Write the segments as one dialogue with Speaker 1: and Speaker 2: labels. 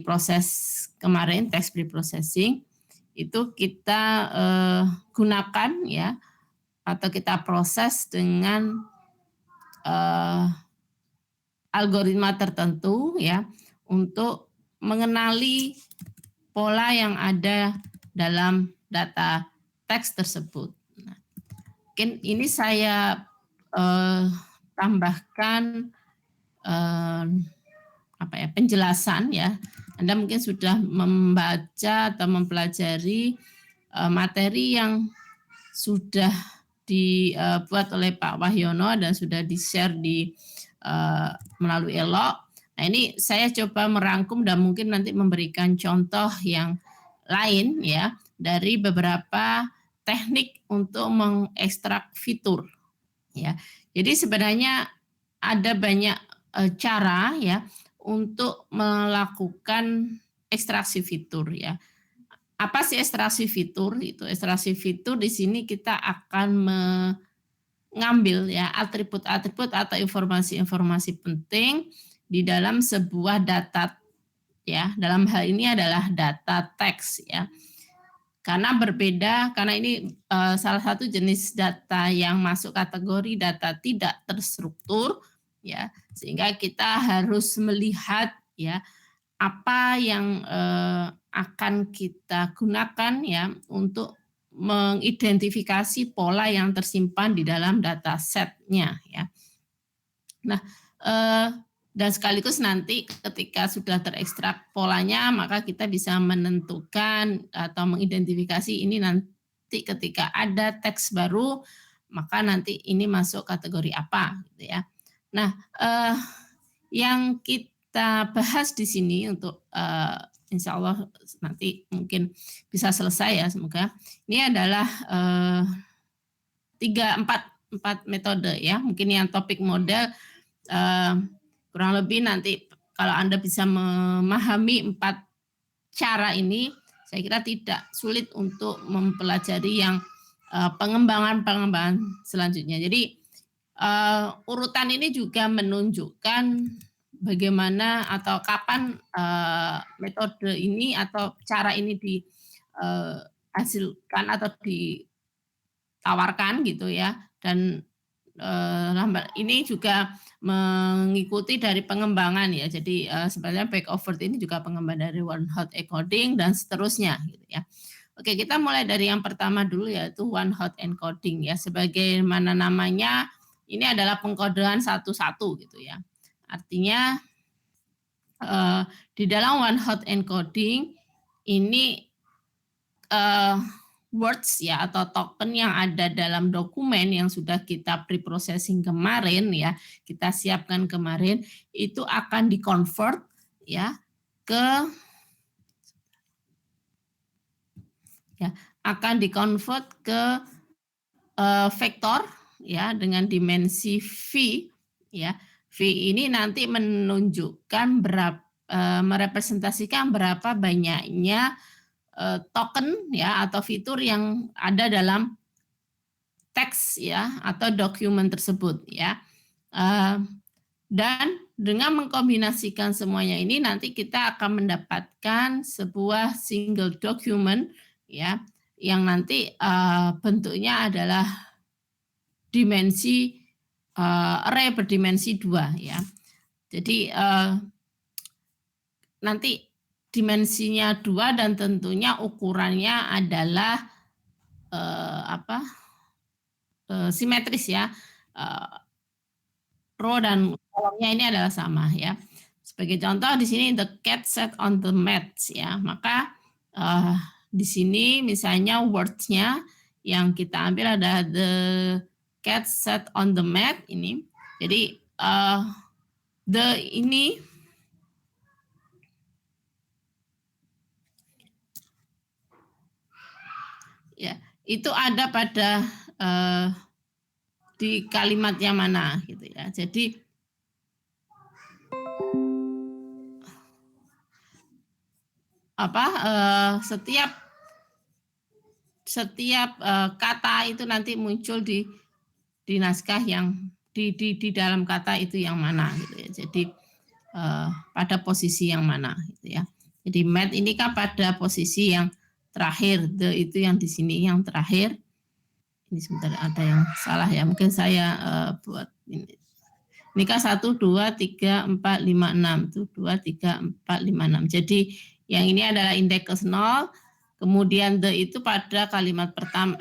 Speaker 1: proses kemarin text preprocessing itu kita gunakan ya atau kita proses dengan algoritma tertentu ya untuk mengenali pola yang ada dalam data teks tersebut. Nah, mungkin ini saya tambahkan penjelasan ya. Anda mungkin sudah membaca atau mempelajari materi yang sudah dibuat oleh Pak Wahyono dan sudah di-share melalui Elok. Nah, ini saya coba merangkum dan mungkin nanti memberikan contoh yang lain ya dari beberapa teknik untuk mengekstrak fitur ya. Jadi sebenarnya ada banyak cara ya untuk melakukan ekstraksi fitur ya. Apa sih ekstraksi fitur? Itu ekstraksi fitur di sini kita akan mengambil ya atribut-atribut atau informasi-informasi penting di dalam sebuah data ya. Dalam hal ini adalah data teks ya. Karena berbeda, karena ini salah satu jenis data yang masuk kategori data tidak terstruktur ya, sehingga kita harus melihat ya apa yang akan kita gunakan ya untuk mengidentifikasi pola yang tersimpan di dalam data setnya ya. Nah, dan sekaligus nanti ketika sudah terekstrak polanya, maka kita bisa menentukan atau mengidentifikasi ini nanti ketika ada teks baru, maka nanti ini masuk kategori apa gitu ya. Nah, yang kita bahas di sini untuk insya Allah nanti mungkin bisa selesai ya semoga. Ini adalah 4 metode ya. Mungkin yang topik model kurang lebih nanti kalau Anda bisa memahami 4 cara ini, saya kira tidak sulit untuk mempelajari yang pengembangan selanjutnya. Jadi urutan ini juga menunjukkan bagaimana atau kapan metode ini atau cara ini dihasilkan atau ditawarkan gitu ya, dan ini juga mengikuti dari pengembangan ya. Jadi sebenarnya Backover ini juga pengembangan dari one hot encoding dan seterusnya gitu ya. Oke, kita mulai dari yang pertama dulu yaitu one hot encoding ya. Sebagaimana namanya, ini adalah pengkodean satu-satu gitu ya. Artinya di dalam one hot encoding ini words ya atau token yang ada dalam dokumen yang sudah kita preprocessing kemarin ya, kita siapkan kemarin itu akan di-convert ya ke vektor ya dengan dimensi V ya. V ini nanti menunjukkan merepresentasikan berapa banyaknya token ya atau fitur yang ada dalam teks ya atau dokumen tersebut ya. Dan dengan mengkombinasikan semuanya ini nanti kita akan mendapatkan sebuah single document ya yang nanti bentuknya adalah dimensi array berdimensi 2 ya. Jadi nanti dimensinya 2 dan tentunya ukurannya adalah simetris ya. Row dan kolomnya ini adalah sama ya. Sebagai contoh di sini the cat sat on the mat ya. Maka di sini misalnya words-nya yang kita ambil ada the cat sat on the mat ini. Jadi the ini ya itu ada pada di kalimat yang mana gitu ya. Jadi setiap kata itu nanti muncul di naskah yang di dalam kata itu yang mana gitu ya. Jadi pada posisi yang mana gitu ya. Jadi Matt ini kan pada posisi yang terakhir, the itu yang di sini yang terakhir. Ini sebentar ada yang salah ya, mungkin saya buat ini. Ini kan 1, 2, 3, 4, 5, 6. Itu 2, 3, 4, 5, 6. Jadi yang ini adalah indeks 0, kemudian the itu pada kalimat pertama,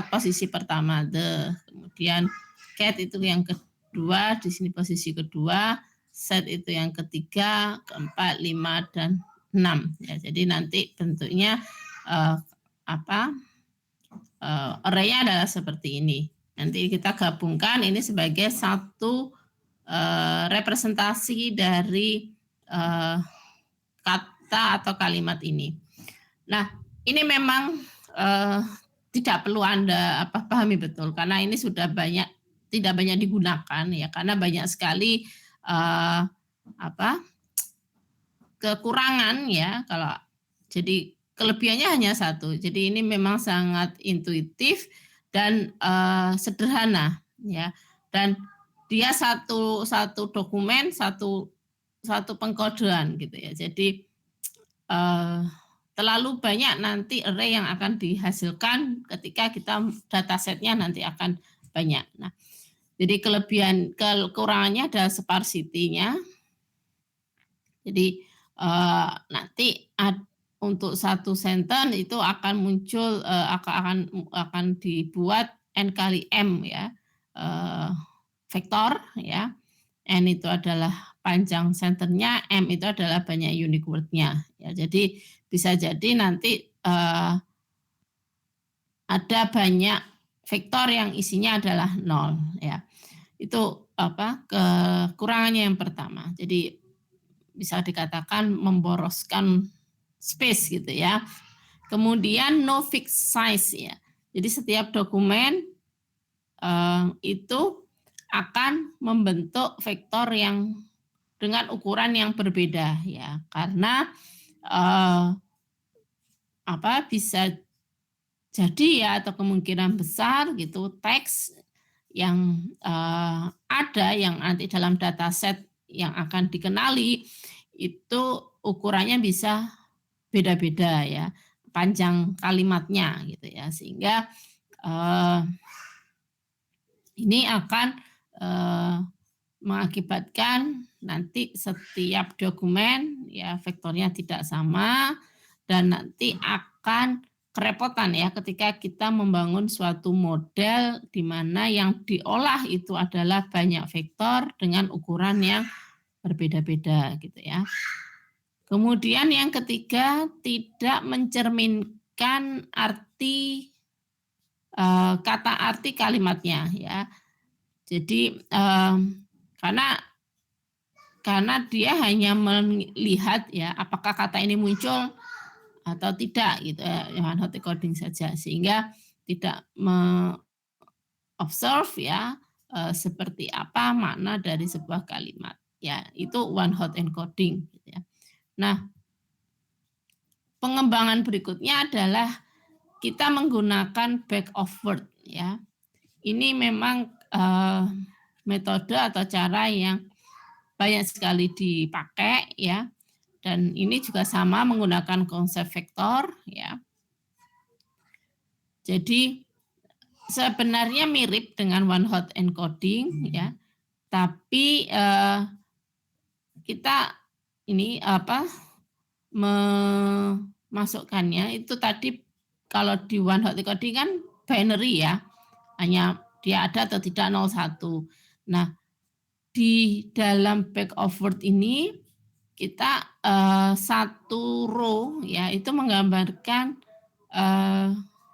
Speaker 1: posisi pertama the. Kemudian cat itu yang kedua, di sini posisi kedua, set itu yang ketiga, keempat, 5, dan 6. Ya, jadi nanti bentuknya array-nya adalah seperti ini. Nanti kita gabungkan ini sebagai satu representasi dari kata atau kalimat ini. Nah, ini memang tidak perlu Anda pahami betul karena ini sudah tidak banyak digunakan ya, karena banyak sekali kekurangan ya. Kalau jadi kelebihannya hanya satu. Jadi ini memang sangat intuitif dan sederhana ya. Dan dia satu dokumen, satu pengkodean gitu ya. Jadi terlalu banyak nanti array yang akan dihasilkan ketika kita datasetnya nanti akan banyak. Nah, jadi kekurangannya ada sparsity-nya. Jadi nanti untuk satu sentence itu akan muncul akan dibuat n kali m ya, vektor ya. N itu adalah panjang sentence-nya, m itu adalah banyak unique word-nya ya. Jadi bisa jadi nanti ada banyak vektor yang isinya adalah 0 ya. Itu kekurangannya yang pertama. Jadi bisa dikatakan memboroskan space gitu ya. Kemudian no fixed size ya. Jadi setiap dokumen itu akan membentuk vektor yang dengan ukuran yang berbeda ya. Karena bisa jadi ya, atau kemungkinan besar gitu teks yang ada yang nanti dalam dataset yang akan dikenali itu ukurannya bisa beda-beda ya, panjang kalimatnya gitu ya, sehingga ini akan mengakibatkan nanti setiap dokumen ya vektornya tidak sama dan nanti akan kerepotan ya ketika kita membangun suatu model di mana yang diolah itu adalah banyak vektor dengan ukuran yang berbeda-beda gitu ya. Kemudian yang ketiga, tidak mencerminkan arti kata arti kalimatnya ya. Jadi karena dia hanya melihat ya apakah kata ini muncul atau tidak gitu ya, one hot encoding saja, sehingga tidak observe ya seperti apa makna dari sebuah kalimat ya. Itu one hot encoding gitu ya. Nah, pengembangan berikutnya adalah kita menggunakan back of word ya. Ini memang metode atau cara yang banyak sekali dipakai ya. Dan ini juga sama menggunakan konsep vektor ya. Jadi sebenarnya mirip dengan one hot encoding ya. Tapi kita ini memasukkannya itu tadi kalau di one hot encoding kan binary ya. Hanya dia ada atau tidak 01. Nah, di dalam back of word ini kita satu row ya itu menggambarkan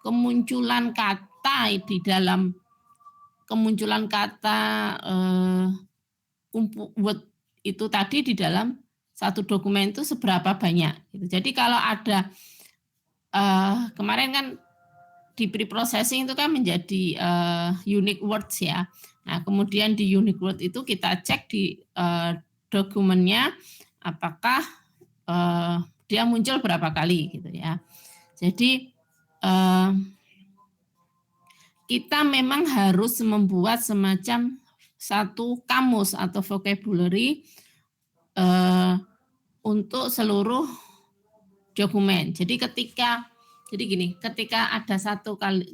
Speaker 1: kemunculan kata di dalam kemunculan kata word itu tadi di dalam satu dokumen itu seberapa banyak gitu. Jadi kalau ada kemarin kan di preprocessing itu kan menjadi unique words ya. Nah, kemudian di unique word itu kita cek di dokumennya apakah dia muncul berapa kali gitu ya. Jadi kita memang harus membuat semacam satu kamus atau vocabulary untuk seluruh dokumen. Jadi gini, ketika ada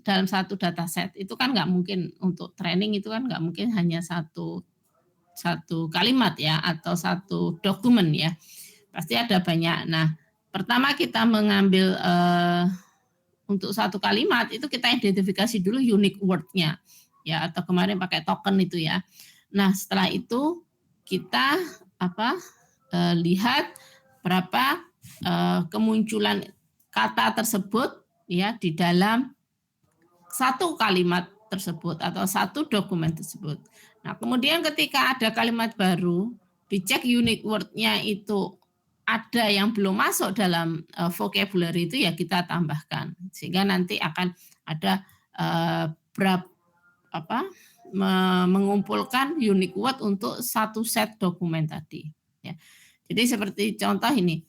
Speaker 1: dalam satu dataset itu kan nggak mungkin untuk training itu kan nggak mungkin hanya satu kalimat ya atau satu dokumen ya. Pasti ada banyak. Nah, pertama kita mengambil untuk satu kalimat itu kita identifikasi dulu unique word-nya ya, atau kemarin pakai token itu ya. Nah, setelah itu kita lihat berapa kemunculan kata tersebut ya di dalam satu kalimat tersebut atau satu dokumen tersebut. Nah, kemudian ketika ada kalimat baru, dicek unique word-nya itu ada yang belum masuk dalam vocabulary itu ya kita tambahkan sehingga nanti akan ada mengumpulkan unique word untuk satu set dokumen tadi ya. Jadi seperti contoh ini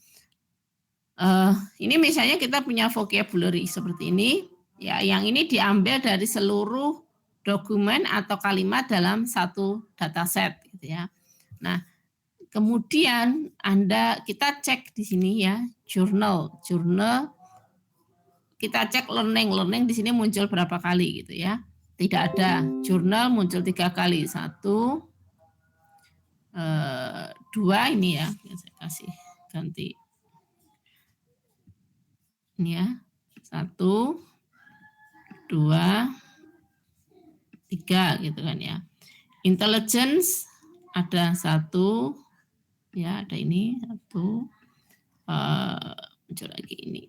Speaker 1: misalnya kita punya vocabulary seperti ini ya, yang ini diambil dari seluruh dokumen atau kalimat dalam satu dataset gitu ya. Nah, kemudian kita cek di sini ya, journal. Kita cek learning di sini muncul berapa kali gitu ya. Tidak ada. Journal muncul 3 kali. 1, 2 ini ya. Saya kasih ganti. Ini ya. 1, 2, 3 gitu kan ya. Intelligence ada 1 ya, ada ini 1. Muncul lagi ini.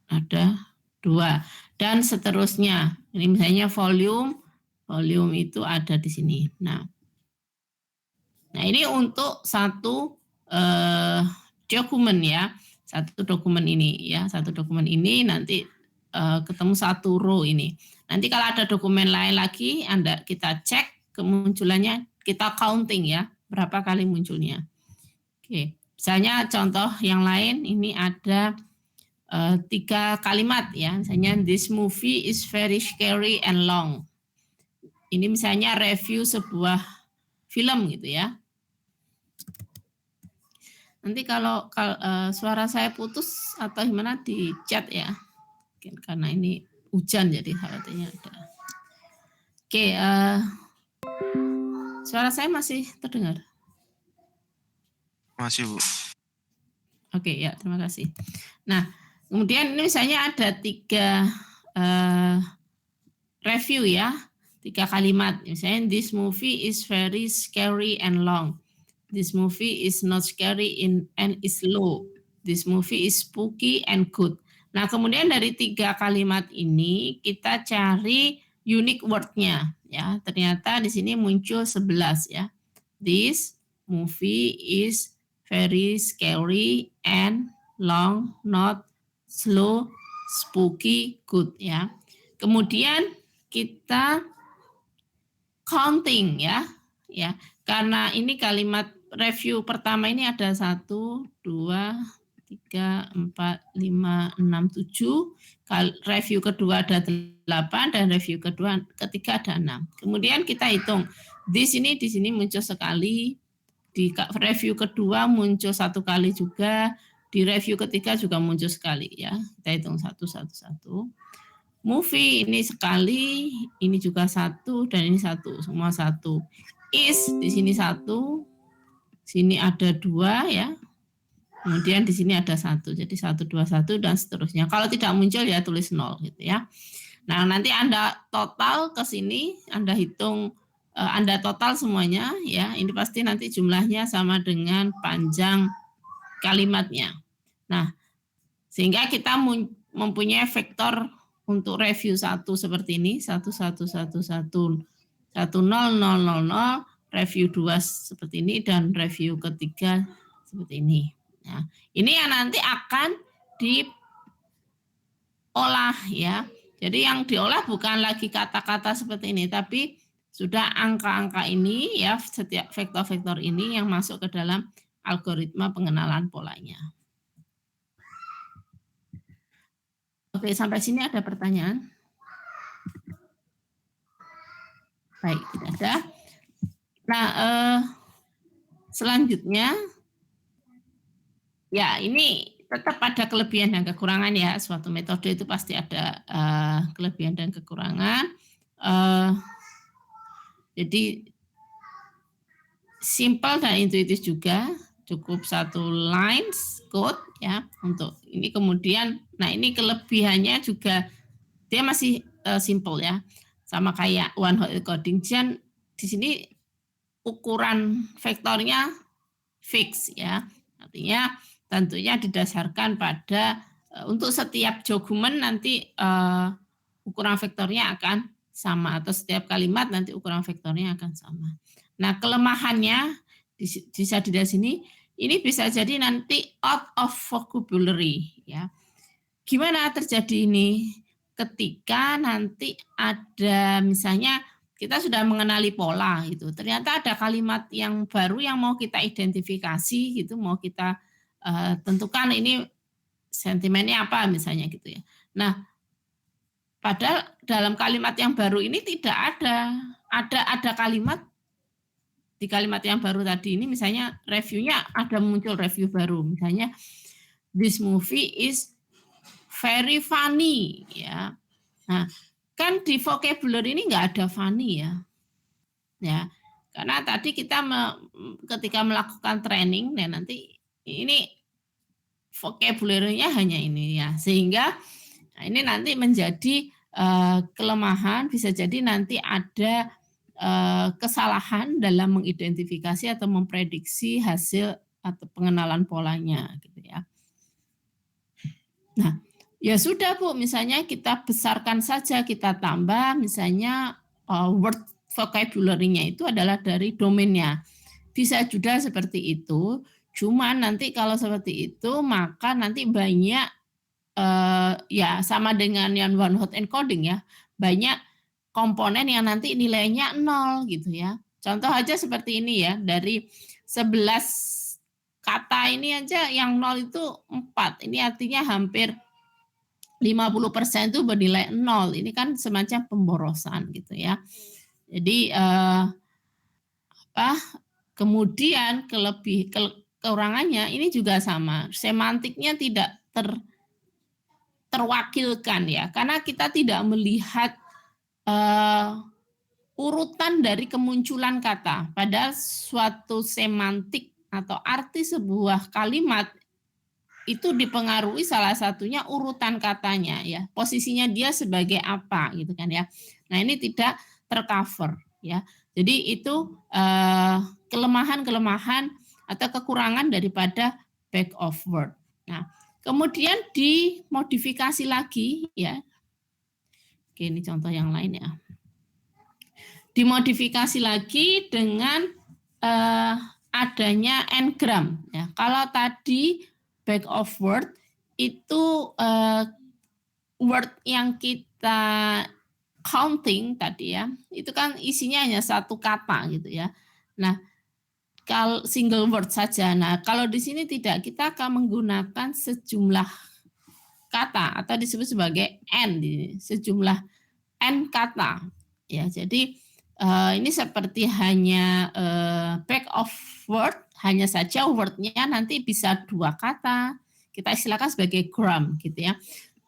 Speaker 1: Ada 2 dan seterusnya. Ini misalnya volume itu ada di sini. Nah ini untuk satu dokumen ya, satu dokumen ini ya, satu dokumen ini nanti ketemu satu row ini. Nanti kalau ada dokumen lain lagi, kita cek kemunculannya, kita counting ya, berapa kali munculnya. Oke, misalnya contoh yang lain ini ada 3 kalimat ya, misalnya this movie is very scary and long. Ini misalnya review sebuah film gitu ya. Nanti kalau suara saya putus atau gimana di chat ya, karena ini hujan jadi khawatirnya ada. Oke, suara saya masih terdengar?
Speaker 2: Masih, Bu.
Speaker 1: Oke ya, terima kasih. Nah, kemudian ini misalnya ada 3 review ya, 3 kalimat. Misalnya this movie is very scary and long. This movie is not scary and is low. This movie is spooky and good. Nah, kemudian dari 3 kalimat ini kita cari unique word-nya ya. Ternyata di sini muncul 11 ya. This movie is very scary and long, not slow, spooky, good ya. Kemudian kita counting ya. Karena ini kalimat review pertama ini ada 1, 2, 3, 4, 5, 6, 7. Review kedua ada 8 dan review ketiga ada 6. Kemudian kita hitung. Di sini muncul sekali, di review kedua muncul 1 kali juga, di review ketiga juga muncul sekali ya. Kita hitung 1. Movie ini sekali, ini juga 1 dan ini 1, semua 1. Is di sini 1, sini ada 2 ya. Kemudian di sini ada 1. Jadi 1, 2, 1 dan seterusnya. Kalau tidak muncul ya tulis 0 gitu ya. Nah, nanti Anda total ke sini, Anda hitung Anda total semuanya ya. Ini pasti nanti jumlahnya sama dengan panjang kalimatnya. Nah, sehingga kita mempunyai vektor untuk review 1 seperti ini, 1, 1, 1, 1, 1, 0, 0, 0, 0, review 2 seperti ini, dan review ketiga seperti ini. Nah, ini yang nanti akan diolah ya. Jadi yang diolah bukan lagi kata-kata seperti ini, tapi sudah angka-angka ini ya, setiap vektor-vektor ini yang masuk ke dalam algoritma pengenalan polanya. Oke, sampai sini ada pertanyaan? Baik, tidak ada. Nah, selanjutnya, ya ini tetap ada kelebihan dan kekurangan ya, suatu metode itu pasti ada kelebihan dan kekurangan. Jadi simple dan intuitif juga, cukup satu lines code ya untuk ini. Kemudian, nah ini kelebihannya juga dia masih simple ya, sama kayak one hot encoding. Dan di sini ukuran vektornya fix ya, artinya tentunya didasarkan pada untuk setiap dokumen nanti ukuran vektornya akan sama, atau setiap kalimat nanti ukuran vektornya akan sama. Nah, kelemahannya bisa dilihat sini, ini bisa jadi nanti out of vocabulary ya. Gimana terjadi ini? Ketika nanti ada misalnya kita sudah mengenali pola gitu, ternyata ada kalimat yang baru yang mau kita identifikasi gitu, mau kita tentukan ini sentimennya apa misalnya gitu ya. Nah, padahal dalam kalimat yang baru ini tidak ada kalimat di kalimat yang baru tadi ini, misalnya reviewnya ada muncul review baru, misalnya this movie is very funny ya. Nah, kan di vocabulary ini nggak ada funny ya. Ya, karena tadi kita ketika melakukan training, nah nanti ini vocabulary-nya hanya ini ya, sehingga ini nanti menjadi kelemahan, bisa jadi nanti ada kesalahan dalam mengidentifikasi atau memprediksi hasil atau pengenalan polanya gitu ya. Nah, ya sudah Bu, misalnya kita besarkan saja, kita tambah misalnya word vocabulary-nya itu adalah dari domainnya. Bisa juga seperti itu, cuman nanti kalau seperti itu maka nanti banyak ya sama dengan yang one hot encoding ya, banyak komponen yang nanti nilainya 0 gitu ya. Contoh aja seperti ini ya, dari 11 kata ini aja yang 0 itu 4. Ini artinya hampir 50% itu bernilai 0. Ini kan semacam pemborosan gitu ya. Jadi kemudian kekurangannya ini juga sama. Semantiknya tidak terwakilkan ya, karena kita tidak melihat urutan dari kemunculan kata. Padahal suatu semantik atau arti sebuah kalimat itu dipengaruhi salah satunya urutan katanya ya, posisinya dia sebagai apa gitu kan ya. Nah, ini tidak tercover ya. Jadi itu kelemahan-kelemahan atau kekurangan daripada back of word. Nah, kemudian dimodifikasi lagi ya. Oke, ini contoh yang lain ya. Dimodifikasi lagi dengan adanya n-gram ya. Kalau tadi back of word itu word yang kita counting tadi ya, itu kan isinya hanya satu kata gitu ya. Nah, kalau single word saja. Nah, kalau di sini tidak, kita akan menggunakan sejumlah kata atau disebut sebagai n, sejumlah n kata ya. Jadi ini seperti hanya back of word, hanya saja wordnya nanti bisa 2 kata, kita istilahkan sebagai gram gitu ya,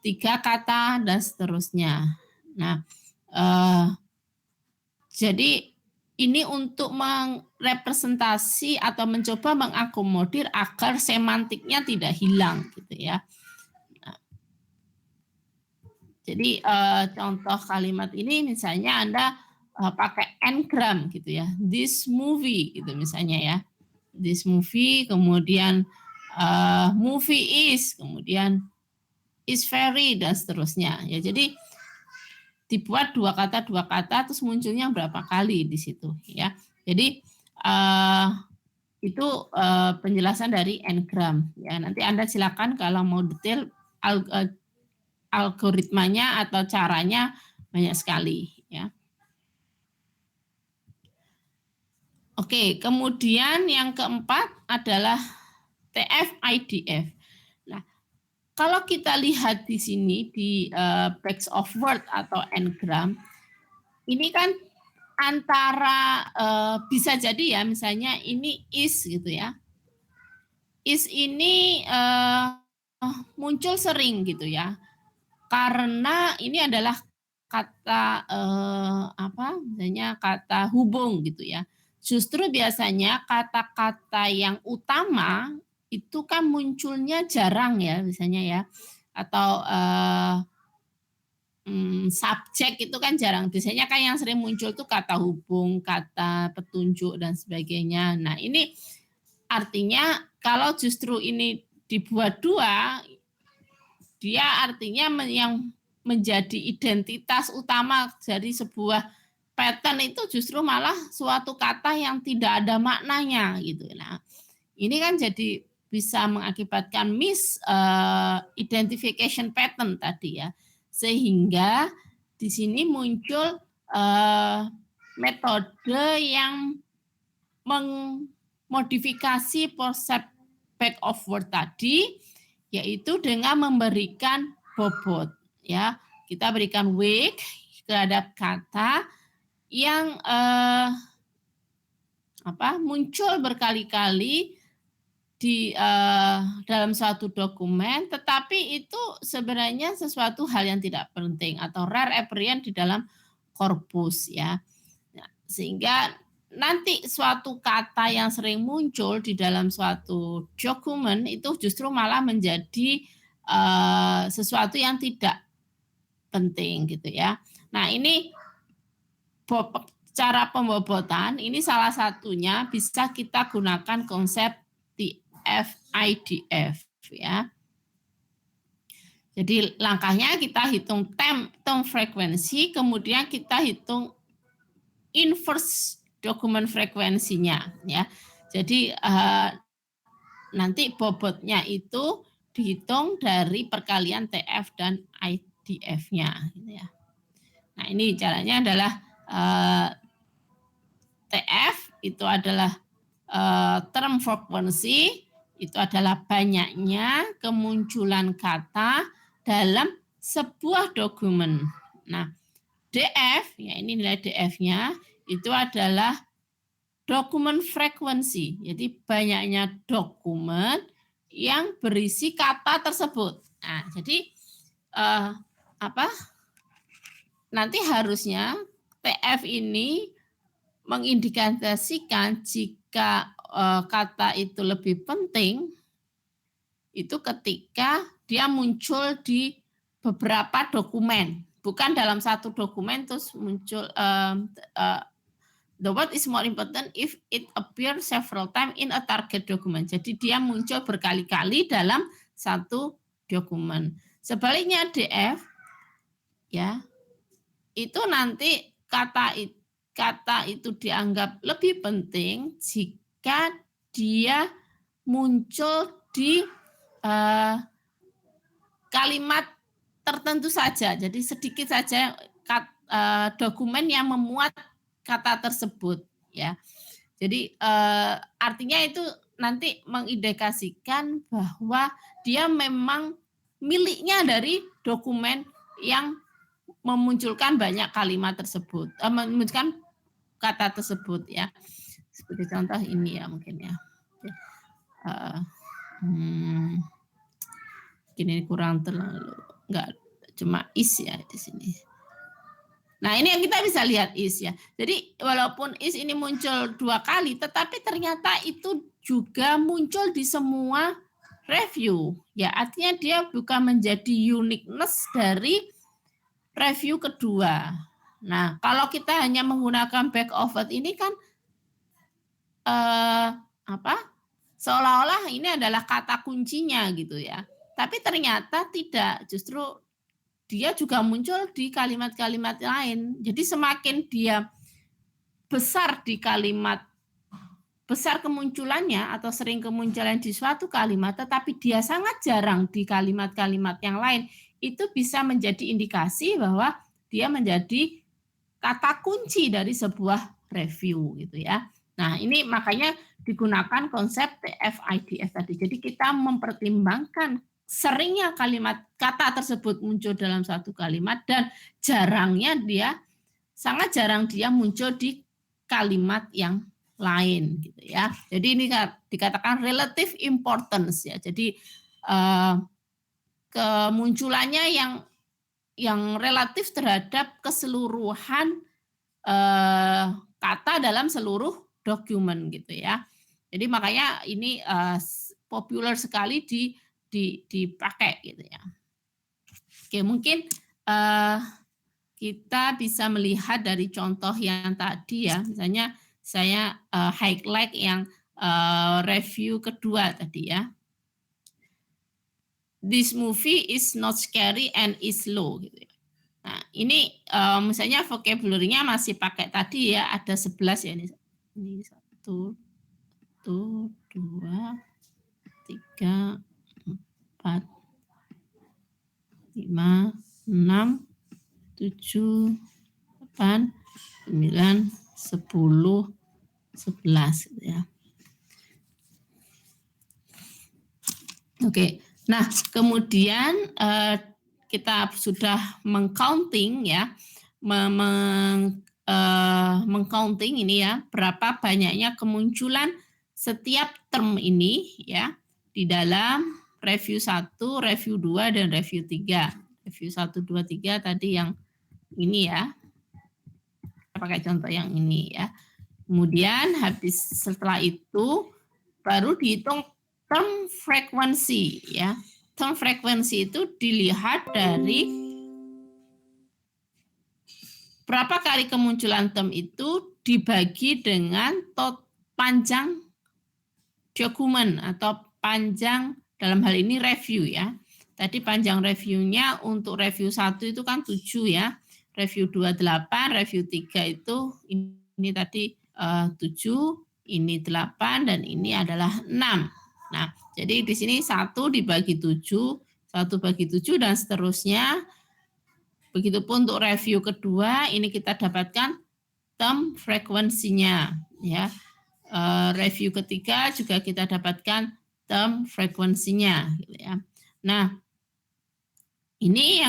Speaker 1: 3 kata dan seterusnya. Nah, jadi ini untuk merepresentasi atau mencoba mengakomodir agar semantiknya tidak hilang gitu ya. Nah, jadi contoh kalimat ini misalnya Anda pakai n-gram gitu ya, this movie gitu misalnya ya, this movie, kemudian movie is, kemudian is very dan seterusnya ya. Jadi dibuat 2 kata terus munculnya berapa kali di situ ya. Jadi itu penjelasan dari n-gram ya. Nanti Anda silakan kalau mau detail algoritmanya atau caranya banyak sekali ya. Oke, kemudian yang keempat adalah TF-IDF. Nah, kalau kita lihat di sini di back of word atau n-gram, ini kan antara bisa jadi ya, misalnya ini is gitu ya. Is ini muncul sering gitu ya. Karena ini adalah kata, misalnya kata hubung gitu ya. Justru biasanya kata-kata yang utama itu kan munculnya jarang ya biasanya ya, atau, subjek itu kan jarang, biasanya kan yang sering muncul tuh kata hubung, kata petunjuk dan sebagainya. Nah ini artinya kalau justru ini dibuat 2, dia artinya yang menjadi identitas utama dari sebuah pattern itu justru malah suatu kata yang tidak ada maknanya gitu. Nah, ini kan jadi bisa mengakibatkan identification pattern tadi ya. Sehingga di sini muncul metode yang mengmodifikasi konsep back of word tadi, yaitu dengan memberikan bobot ya. Kita berikan weight terhadap kata yang muncul berkali-kali di dalam suatu dokumen, tetapi itu sebenarnya sesuatu hal yang tidak penting atau rare appearance di dalam korpus ya. Nah, sehingga nanti suatu kata yang sering muncul di dalam suatu dokumen itu justru malah menjadi sesuatu yang tidak penting gitu ya. Nah ini cara pembobotan ini salah satunya bisa kita gunakan konsep TF-IDF ya. Jadi langkahnya kita hitung term frekuensi, kemudian kita hitung inverse dokumen frekuensinya ya. Jadi nanti bobotnya itu dihitung dari perkalian TF dan IDF-nya gitu ya. Nah, ini caranya adalah TF itu adalah term frekuensi, itu adalah banyaknya kemunculan kata dalam sebuah dokumen. Nah, DF, ya ini nilai DF-nya, itu adalah dokumen frekuensi. Jadi banyaknya dokumen yang berisi kata tersebut. Nah, jadi nanti harusnya TF ini mengindikasikan jika kata itu lebih penting itu ketika dia muncul di beberapa dokumen, bukan dalam satu dokumen terus muncul the word is more important if it appears several times in a target document. Jadi dia muncul berkali-kali dalam satu dokumen. Sebaliknya DF ya, itu nanti kata itu dianggap lebih penting jika dia muncul di kalimat tertentu saja. Jadi sedikit saja dokumen yang memuat kata tersebut ya. Jadi artinya itu nanti mengindikasikan bahwa dia memang miliknya dari dokumen yang memunculkan banyak kalimat tersebut, memunculkan kata tersebut ya. Seperti contoh ini ya mungkin ya. Ini kurang terlalu enggak cuma is ya di sini. Nah, ini yang kita bisa lihat is ya. Jadi walaupun is ini muncul 2 kali, tetapi ternyata itu juga muncul di semua review. Ya, artinya dia bukan menjadi uniqueness dari review kedua. Nah, kalau kita hanya menggunakan back of word ini kan seolah-olah ini adalah kata kuncinya gitu ya. Tapi ternyata tidak, justru dia juga muncul di kalimat-kalimat lain. Jadi semakin dia besar di kalimat, besar kemunculannya atau sering kemunculan di suatu kalimat, tetapi dia sangat jarang di kalimat-kalimat yang lain, itu bisa menjadi indikasi bahwa dia menjadi kata kunci dari sebuah review gitu ya. Nah, ini makanya digunakan konsep TF-IDF tadi. Jadi kita mempertimbangkan seringnya kalimat kata tersebut muncul dalam satu kalimat dan jarangnya dia, sangat jarang dia muncul di kalimat yang lain gitu ya. Jadi ini dikatakan relative importance ya. Jadi kemunculannya yang relatif terhadap keseluruhan kata dalam seluruh dokumen gitu ya. Jadi makanya ini populer sekali dipakai gitu ya. Oke, mungkin kita bisa melihat dari contoh yang tadi ya, misalnya saya highlight yang review kedua tadi ya. This movie is not scary and is slow gitu ya. Nah, ini misalnya vocabulary-nya masih pakai tadi ya, ada 11 ya ini. Ini 1, 2, 3, 4, 5, 6, 7, 8, 9, 10, 11 gitu ya. Oke. Nah, kemudian kita sudah mengcounting ya, mengcounting ini ya, berapa banyaknya kemunculan setiap term ini ya di dalam review 1, review 2 dan review 3. Review 1, 2, 3 tadi yang ini ya. Kita pakai contoh yang ini ya. Kemudian habis setelah itu baru dihitung term frequency ya. Term frequency itu dilihat dari berapa kali kemunculan term itu dibagi dengan panjang dokumen atau panjang dalam hal ini review ya. Tadi panjang reviewnya untuk review 1 itu kan 7 ya. Review 2 8, review 3 itu ini tadi 7, ini 8 dan ini adalah 6. Nah, jadi di sini 1 dibagi 7, 1 bagi 7 dan seterusnya. Begitupun untuk review kedua, ini kita dapatkan term frekuensinya ya. Review ketiga juga kita dapatkan term frekuensinya gitu ya. Nah, ini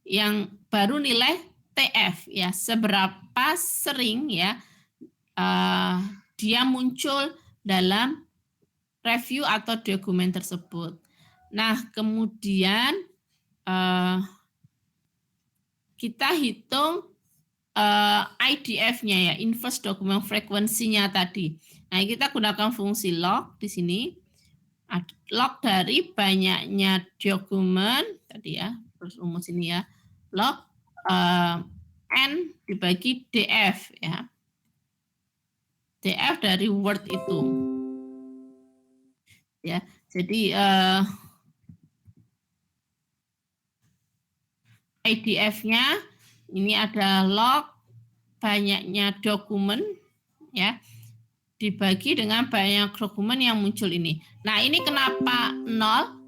Speaker 1: yang baru nilai TF ya, seberapa sering ya dia muncul dalam review atau dokumen tersebut. Nah, kemudian kita hitung IDF-nya ya, inverse document frequency-nya tadi. Nah, kita gunakan fungsi log di sini. Log dari banyaknya dokumen tadi ya, terus rumus ini ya. Log N dibagi DF ya. DF dari word itu. Ya, jadi IDF-nya ini ada log banyaknya dokumen ya dibagi dengan banyak dokumen yang muncul ini. Nah, ini kenapa 0?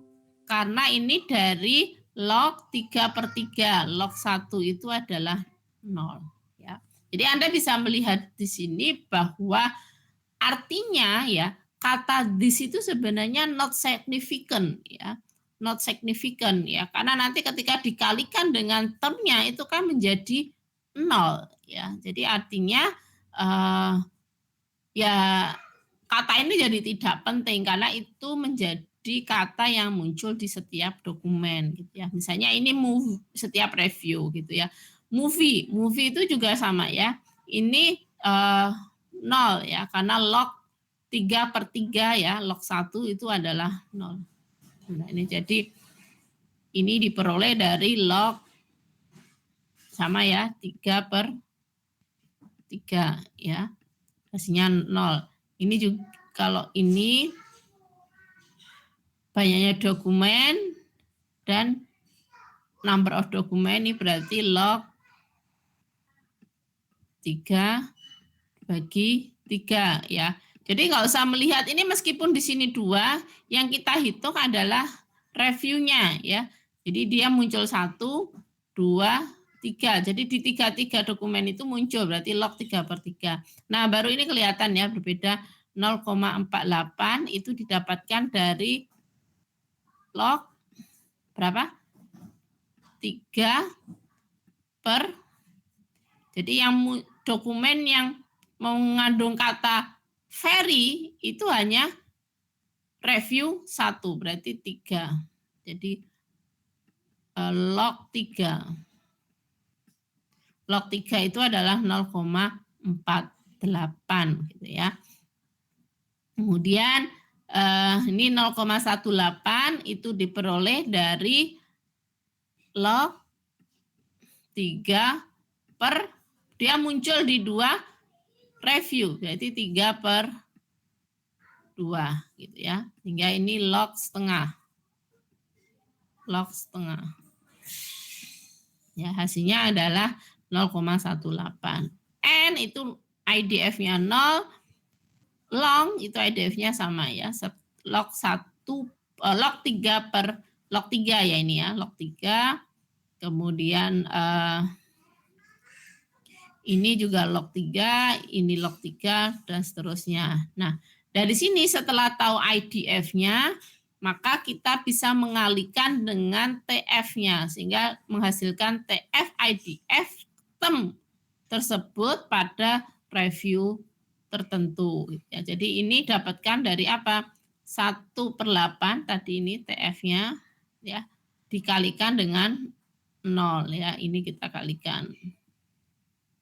Speaker 1: Karena ini dari log 3/3. Log 1 itu adalah 0 ya. Jadi Anda bisa melihat di sini bahwa artinya ya kata this itu sebenarnya not significant ya. Not significant ya. Karena nanti ketika dikalikan dengan termnya itu kan menjadi 0 ya. Jadi artinya ya kata ini jadi tidak penting karena itu menjadi kata yang muncul di setiap dokumen gitu ya. Misalnya ini movie, setiap review gitu ya. Movie itu juga sama ya. Ini 0 ya karena log 3/3 ya, log 1 itu adalah 0. Nah, ini jadi ini diperoleh dari log sama ya 3/3 ya. Hasilnya 0. Ini juga kalau ini banyaknya dokumen dan number of dokumen ini berarti log 3/3 ya. Jadi nggak usah melihat ini meskipun di sini 2, yang kita hitung adalah reviewnya ya. Jadi dia muncul 1, 2, 3. Jadi di 3 dokumen itu muncul berarti log 3/3. Nah, baru ini kelihatan ya berbeda 0,48 itu didapatkan dari log berapa? 3 per. Jadi yang dokumen yang mengandung kata very itu hanya review 1 berarti 3. Jadi log 3. Log 3 itu adalah 0,48 gitu ya. Kemudian ini 0,18 itu diperoleh dari log 3 per, dia muncul di 2 review, berarti 3/2 gitu ya. Sehingga ini log setengah. Log setengah. Ya, hasilnya adalah 0,18. N itu IDF-nya 0, long itu IDF-nya sama ya. Log 1 log 3 per log 3 ya ini ya, log 3. Kemudian ini juga log 3, ini log 3 dan seterusnya. Nah, dari sini setelah tahu IDF-nya, maka kita bisa mengalihkan dengan TF-nya sehingga menghasilkan TF IDF term tersebut pada review tertentu. Ya, jadi ini dapatkan dari apa? 1/8 tadi ini TF-nya ya, dikalikan dengan 0 ya. Ini kita kalikan.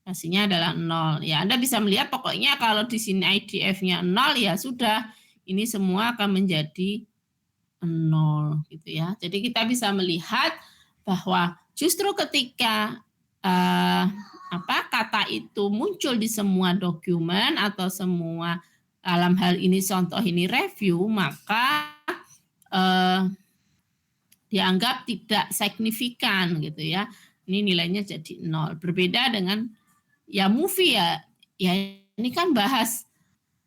Speaker 1: Hasilnya adalah 0. Ya, Anda bisa melihat pokoknya kalau di sini IDF-nya 0 ya sudah, ini semua akan menjadi 0 gitu ya. Jadi kita bisa melihat bahwa justru ketika kata itu muncul di semua dokumen atau semua, dalam hal ini contoh ini review, maka dianggap tidak signifikan gitu ya. Ini nilainya jadi 0. Berbeda dengan ya movie ya ini kan bahas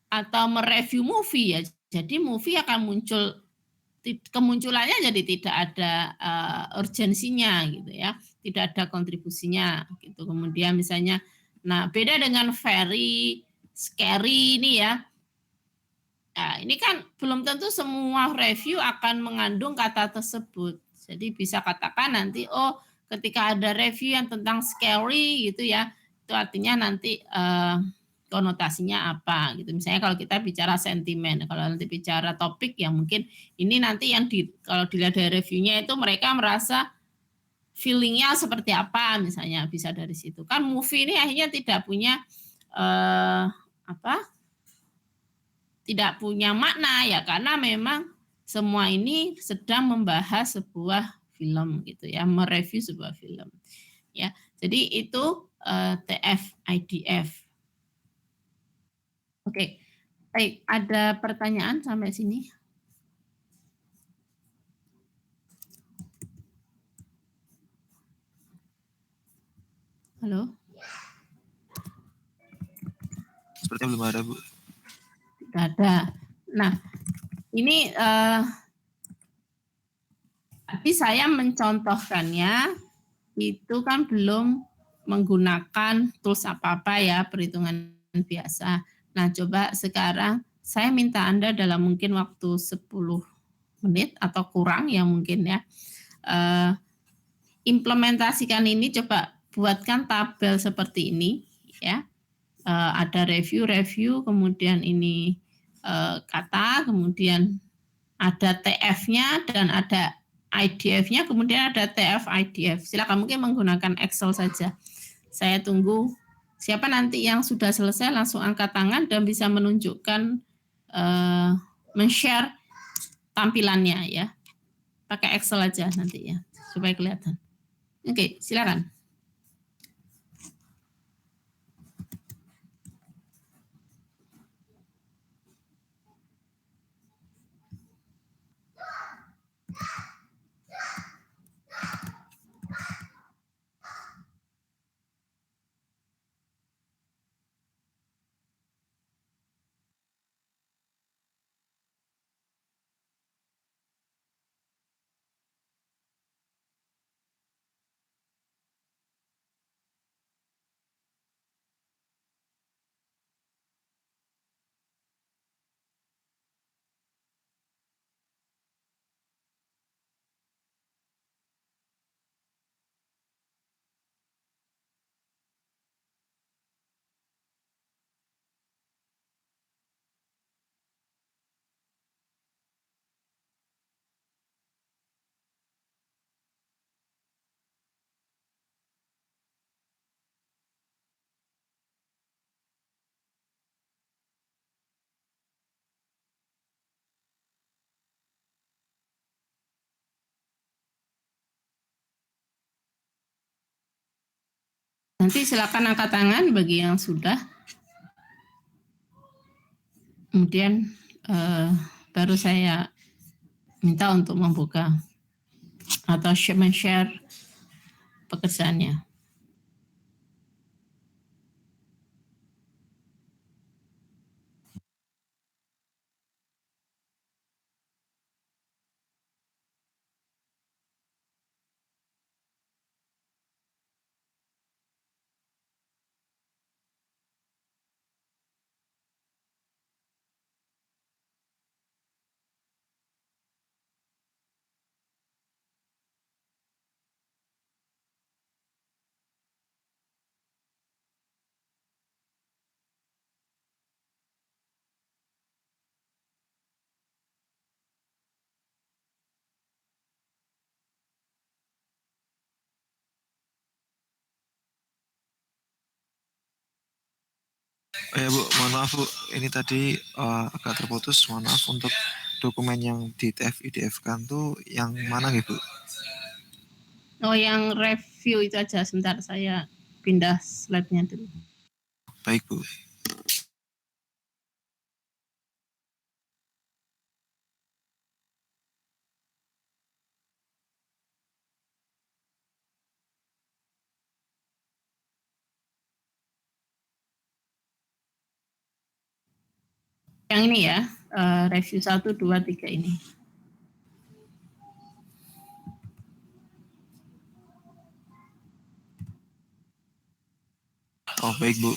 Speaker 1: atau mereview movie ya. Jadi movie akan muncul, kemunculannya jadi tidak ada urgensinya gitu ya, tidak ada kontribusinya gitu. Kemudian misalnya, nah beda dengan very scary ini ya. Nah, ini kan belum tentu semua review akan mengandung kata tersebut. Jadi bisa katakan nanti, oh ketika ada review yang tentang scary gitu ya, itu artinya nanti konotasinya apa gitu. Misalnya kalau kita bicara sentimen, kalau nanti bicara topik ya mungkin ini nanti yang kalau dilihat dari reviewnya itu mereka merasa feelingnya seperti apa misalnya, bisa dari situ. Kan movie ini akhirnya tidak punya tidak punya makna ya, karena memang semua ini sedang membahas sebuah film gitu ya, mereview sebuah film ya. Jadi itu TF IDF. Oke, baik, ada pertanyaan sampai sini? Halo?
Speaker 2: Sepertinya belum ada, Bu.
Speaker 1: Tidak ada. Nah, ini tapi saya mencontohkannya itu kan belum menggunakan tools apa-apa ya, perhitungan biasa. Nah, coba sekarang saya minta Anda dalam mungkin waktu 10 menit atau kurang ya mungkin ya, implementasikan ini, coba buatkan tabel seperti ini ya. Ada review, kemudian ini kata, kemudian ada TF-nya dan ada IDF-nya, kemudian ada TF IDF. Silakan mungkin menggunakan Excel saja. Saya tunggu siapa nanti yang sudah selesai langsung angkat tangan dan bisa menunjukkan men-share tampilannya ya. Pakai Excel aja nanti ya supaya kelihatan. Oke, silakan. Nanti silakan angkat tangan bagi yang sudah. Kemudian baru saya minta untuk membuka atau men-share pekerjaannya.
Speaker 2: Oh ya Bu, mohon maaf Bu, ini tadi agak terputus. Mohon maaf untuk dokumen yang di TF-IDF kan tuh yang mana nih Bu?
Speaker 1: Oh, yang review itu aja. Sebentar saya pindah slide-nya dulu.
Speaker 2: Baik Bu.
Speaker 1: Yang ini ya, review 1, 2, 3 ini.
Speaker 2: Oh baik Bu.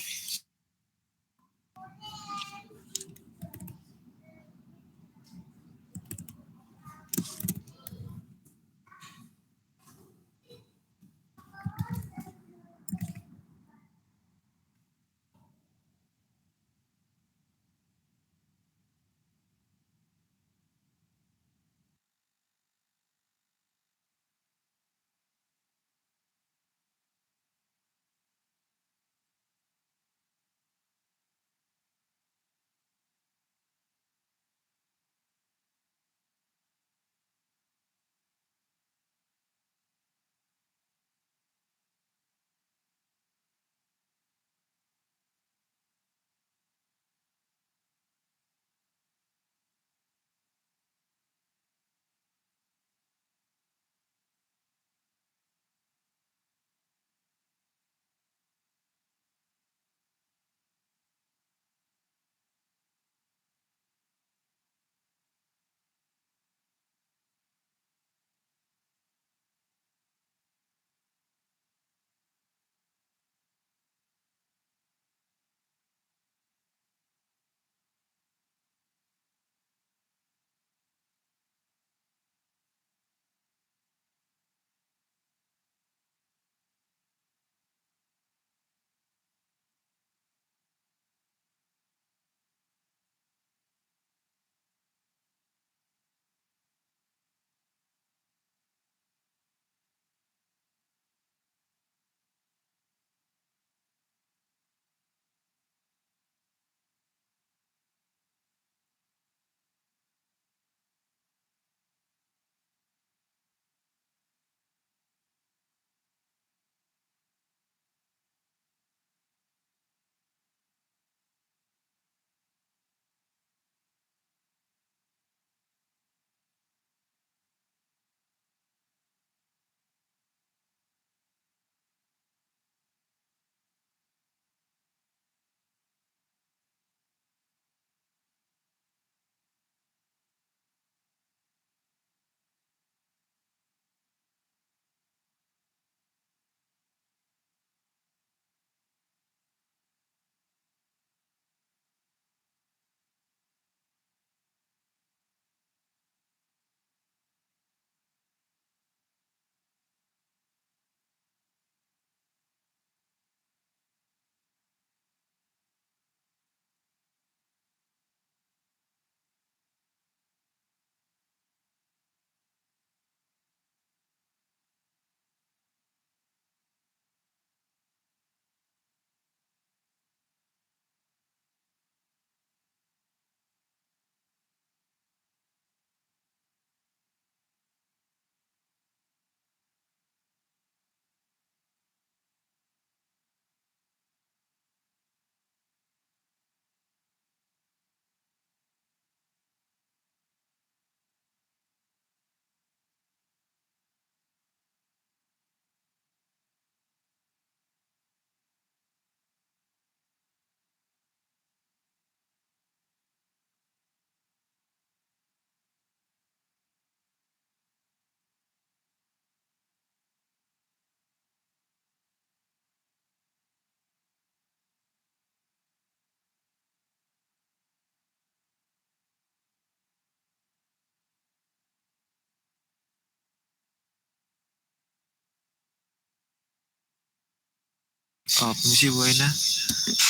Speaker 2: Permisi Bu Aina,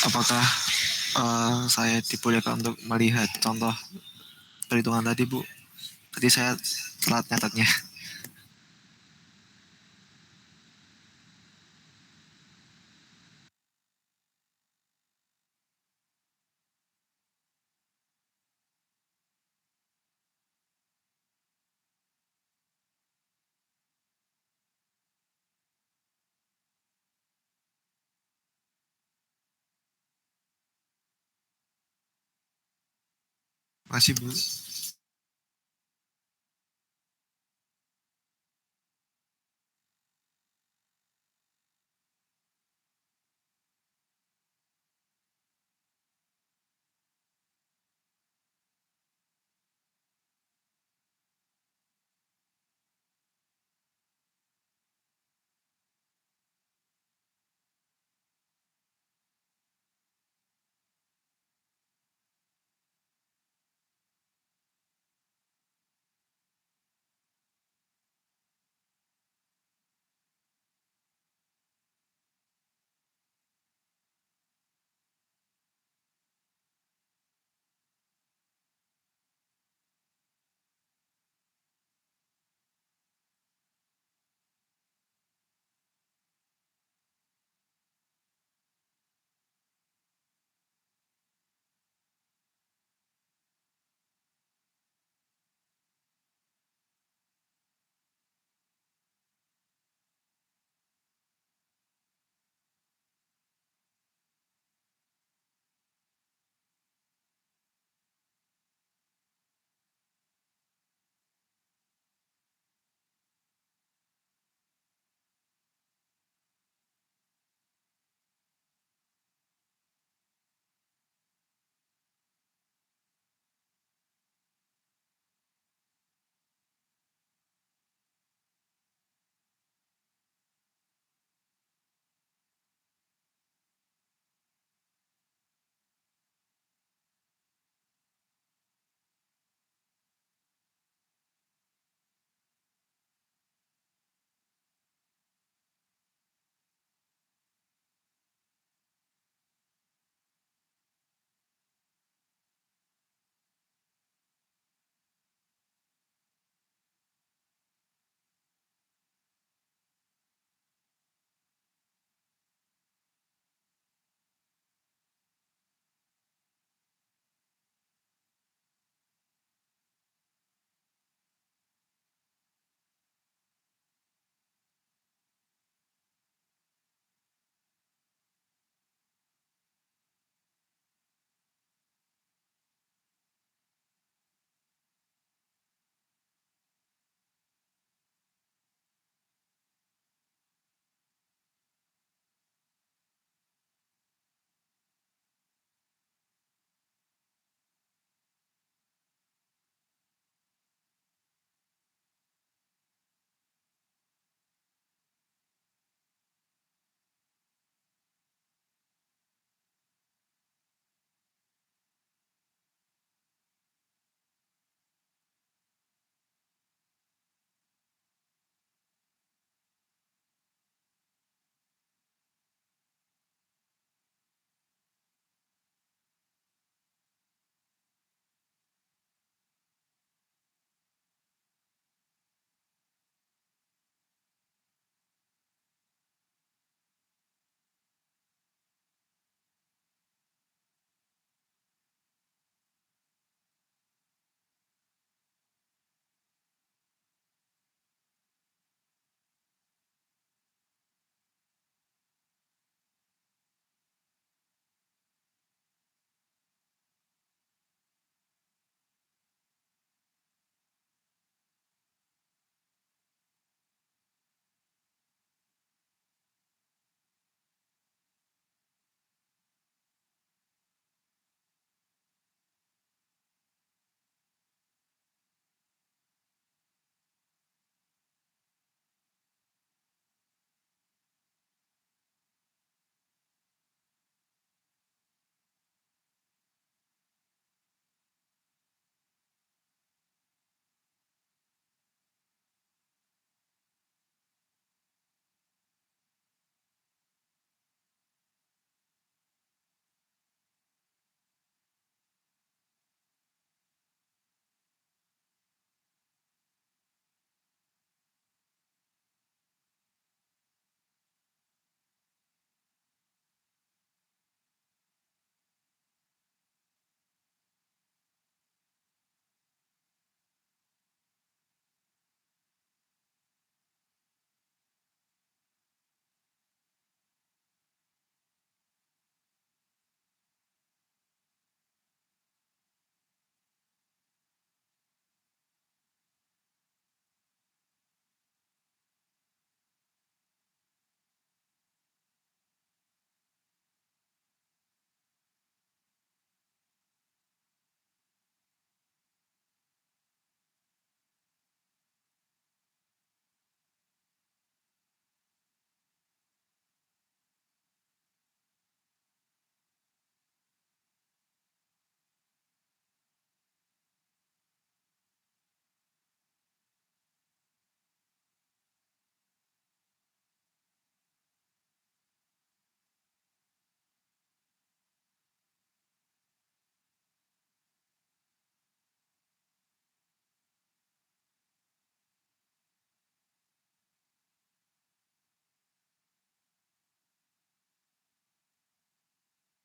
Speaker 2: apakah saya dibolehkan untuk melihat contoh perhitungan tadi Bu? Tadi saya telat nyatetnya. Masih Bu.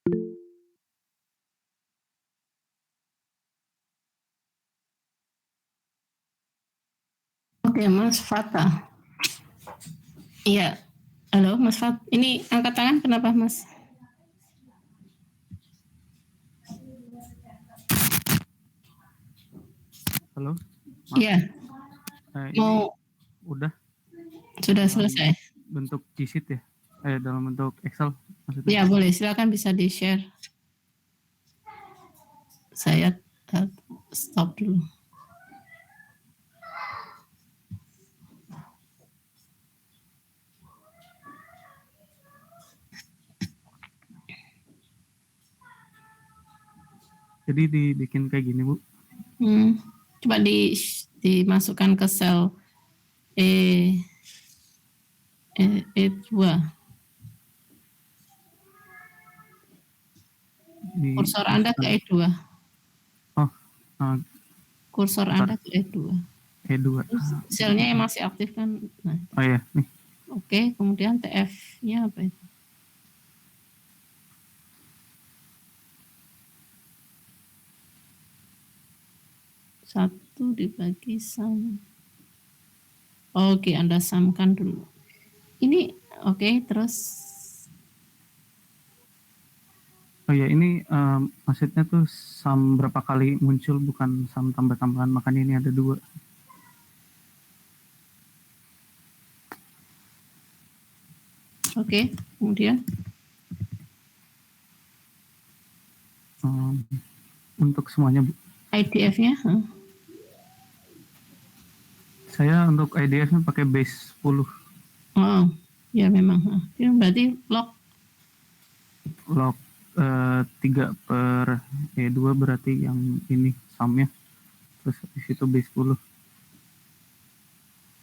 Speaker 1: Oke, Mas Fata. Iya. Halo, Mas Fat. Ini angkat tangan kenapa, Mas?
Speaker 3: Halo, maaf.
Speaker 1: Iya.
Speaker 3: Ini
Speaker 1: Mau
Speaker 3: udah
Speaker 1: sudah
Speaker 3: dalam
Speaker 1: selesai.
Speaker 3: bentuk G-sheet ya? Dalam bentuk Excel maksudnya?
Speaker 1: Ya, boleh. Silakan bisa di-share. Saya stop dulu.
Speaker 3: Jadi dibikin kayak gini, Bu.
Speaker 1: Coba dimasukkan ke sel E2. Kursor Anda ke E2.
Speaker 3: Oh,
Speaker 1: Kursor
Speaker 3: bentar.
Speaker 1: Anda ke E2.
Speaker 3: E2.
Speaker 1: Selnya yang masih aktif kan. Nah,
Speaker 3: Oh iya, nih.
Speaker 1: oke, kemudian TF-nya apa itu? Satu dibagi sum. Oke, Anda samkan dulu. Ini oke, terus.
Speaker 3: Oh iya, ini maksudnya tuh sum berapa kali muncul, bukan sum tambah-tambahan, makanya ini ada 2.
Speaker 1: Oke, kemudian
Speaker 3: untuk semuanya, Bu.
Speaker 1: IDF-nya?
Speaker 3: Saya untuk IDF-nya pakai base 10.
Speaker 1: Oh, ya memang. Itu berarti log
Speaker 3: 3 per E2 berarti yang ini sumnya. Terus di situ base 10.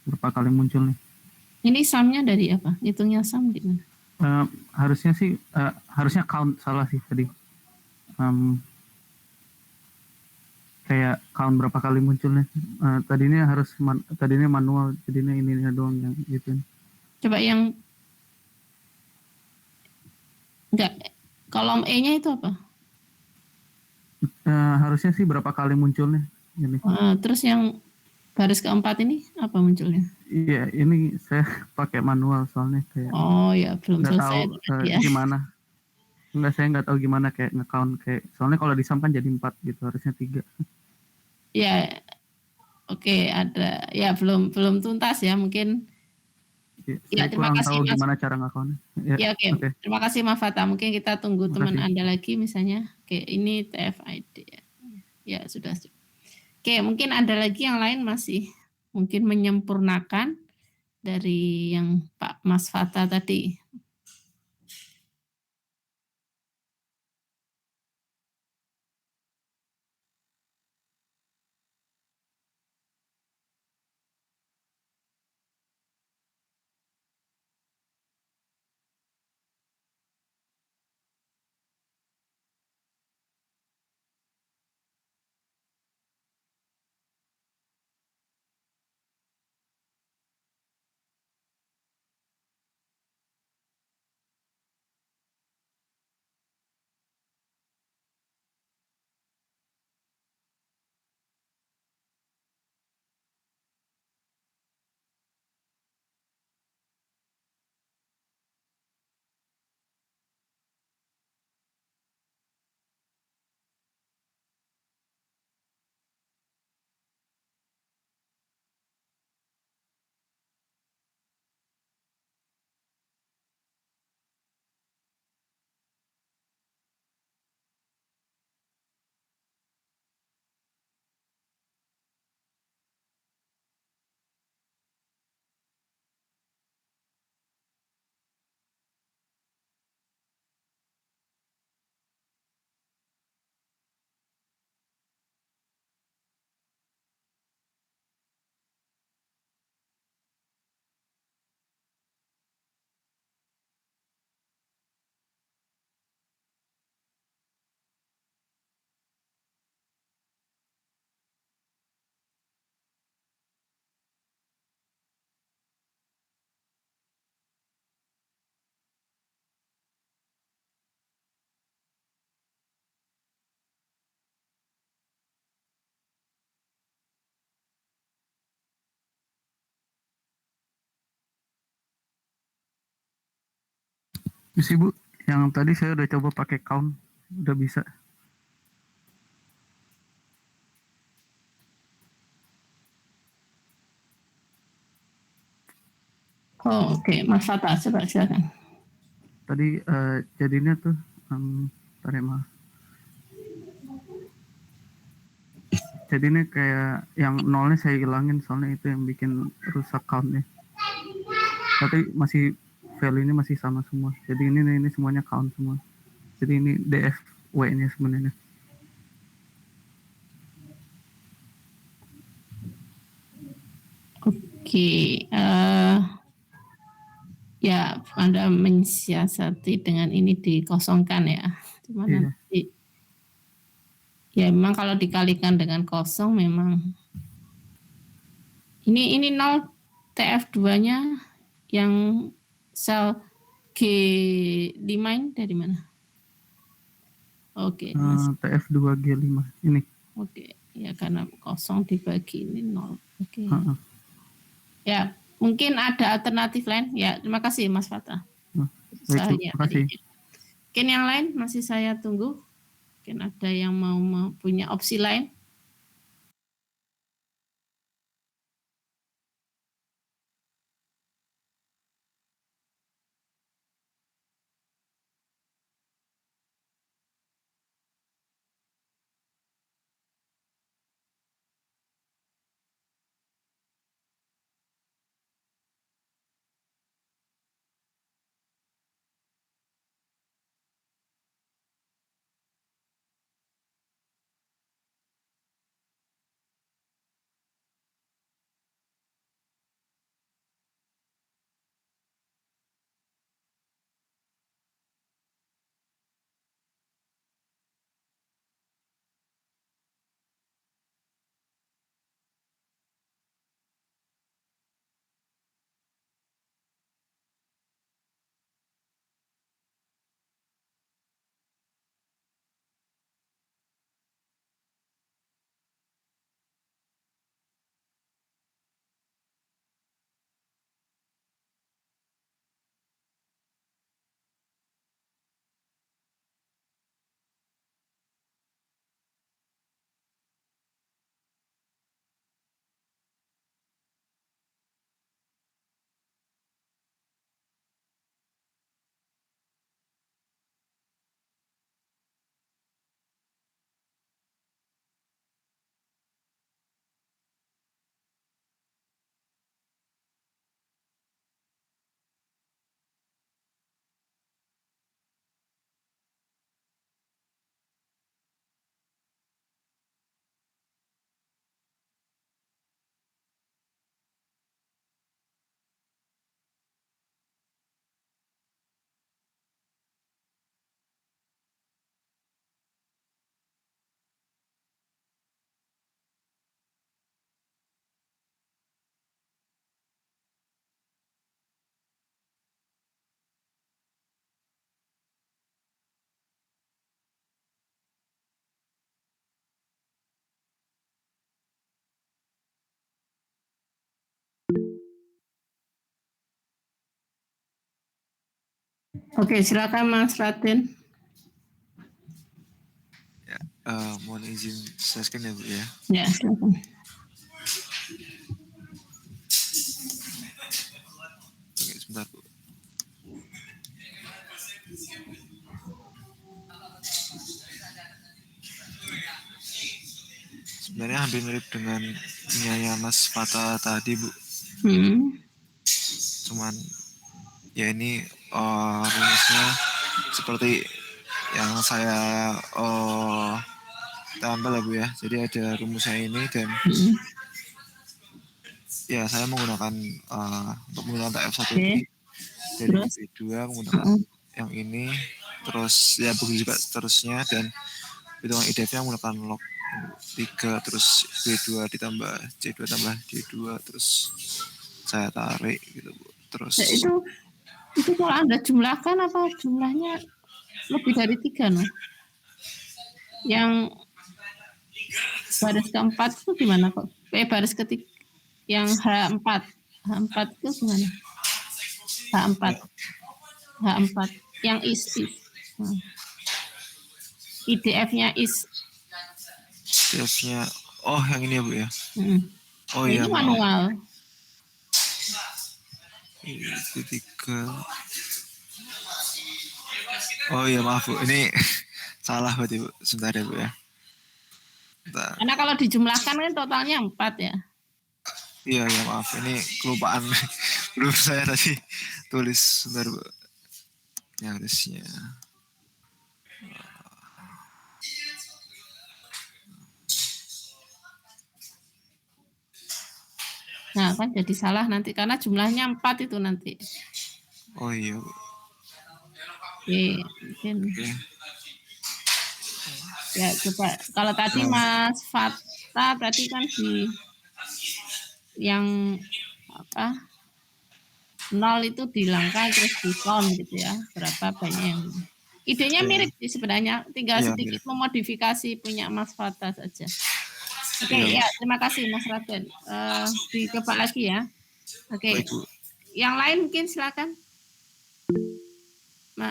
Speaker 3: Berapa kali muncul nih?
Speaker 1: ini sumnya dari apa? Hitungnya sum di mana?
Speaker 3: Harusnya sih harusnya count, salah sih tadi. Kayak count berapa kali munculnya. Tadinya tadinya manual, jadinya ininya doang yang gitu.
Speaker 1: Coba yang enggak, kolom E-nya itu apa?
Speaker 3: Harusnya sih berapa kali munculnya ini.
Speaker 1: Terus yang baris keempat ini apa munculnya?
Speaker 3: Iya, ini saya pakai manual soalnya kayak
Speaker 1: Oh ya, belum
Speaker 3: nggak tahu
Speaker 1: selesai ya.
Speaker 3: gimana. Saya nggak tahu gimana kayak nge-count kayak, soalnya kalau disam kan jadi 4 gitu, harusnya 3.
Speaker 1: Ya, oke, ada. Ya, belum tuntas ya, mungkin. Ya,
Speaker 3: Saya
Speaker 1: terima
Speaker 3: kurang
Speaker 1: kasih
Speaker 3: tahu
Speaker 1: Mas.
Speaker 3: gimana cara nge-countnya.
Speaker 1: Ya, oke.
Speaker 3: Oke.
Speaker 1: Terima kasih Mas Fata. Mungkin kita tunggu teman
Speaker 3: Makasih.
Speaker 1: Anda lagi misalnya. Oke, ini TFID ya. Ya, sudah. Oke, mungkin ada lagi yang lain masih mungkin menyempurnakan dari yang Pak Mas Fata tadi.
Speaker 3: Isi Bu, yang tadi saya udah coba pakai count, udah bisa.
Speaker 1: Oh, oke. Mas Fata, coba silakan.
Speaker 3: Tadi jadinya tuh, bentar ya, maaf. Jadinya kayak yang nolnya saya hilangin, soalnya itu yang bikin rusak countnya. Tapi masih value-nya masih sama semua. Jadi ini semuanya count semua. Jadi ini DFW-nya sebenarnya.
Speaker 1: Oke. Ya, Anda mensiasati dengan ini dikosongkan ya. Cuma
Speaker 3: Iya.
Speaker 1: nanti ya memang kalau dikalikan dengan kosong memang ini 0 TF2-nya yang sel G5 ini dari mana? Oke, Mas.
Speaker 3: TF2G5 ini.
Speaker 1: Oke, ya karena kosong dibagi ini 0. Oke.
Speaker 3: Heeh.
Speaker 1: Ya, mungkin ada alternatif lain. Ya, terima kasih Mas Fata.
Speaker 3: Baik, Bu,
Speaker 1: Saya
Speaker 3: makasih.
Speaker 1: mungkin yang lain masih saya tunggu. Mungkin ada yang mau punya opsi lain. Oke, silakan Mas Raden.
Speaker 2: Ya, mohon izin saya scan ya Bu ya.
Speaker 1: Ya, silakan.
Speaker 2: Oke, sebentar Bu. Sebenarnya hampir mirip dengan Nyaya Mas Fata tadi Bu. Cuman ya ini rumusnya seperti yang saya tambah lah Bu ya. Jadi ada rumusnya ini dan ya saya menggunakan untuk menggunakan TF1 ini dari B2 menggunakan yang ini, terus ya begitu juga seterusnya, dan hitungan IDF-nya menggunakan log 3, terus B2 ditambah C2 tambah D2, terus saya tarik gitu Bu. Terus
Speaker 1: Ya, itu kalau Anda jumlahkan apa jumlahnya lebih dari 3 no? Yang baris keempat itu gimana kok? Baris ketiga yang H4 itu gimana? H4. Yang is. IDF-nya is.
Speaker 2: IDF-nya, oh yang ini ya Bu ya. Oh
Speaker 1: Ini
Speaker 2: iya,
Speaker 1: manual.
Speaker 2: Itu 3. Oh iya maaf Bu, ini salah berarti Bu. Sebentar ya Bu ya. Bentar.
Speaker 1: Karena kalau dijumlahkan kan totalnya 4 ya.
Speaker 2: Iya ya maaf, ini kelupaan. Belum saya tadi tulis. Sebentar Bu. Ini harusnya.
Speaker 1: Nah kan jadi salah nanti karena jumlahnya 4 itu nanti.
Speaker 2: Oh iya Bu.
Speaker 1: Oke, mungkin.
Speaker 2: Oke.
Speaker 1: Ya coba kalau tadi Mas Fata tadi kan di yang apa 0 itu dihilangkan terus di count gitu ya, berapa banyak yang idenya mirip sih sebenarnya, tinggal sedikit memodifikasi punya Mas Fata saja. Oke, ya terima kasih Mas Raden. Dicoba lagi ya. Oke. Yang lain mungkin silakan.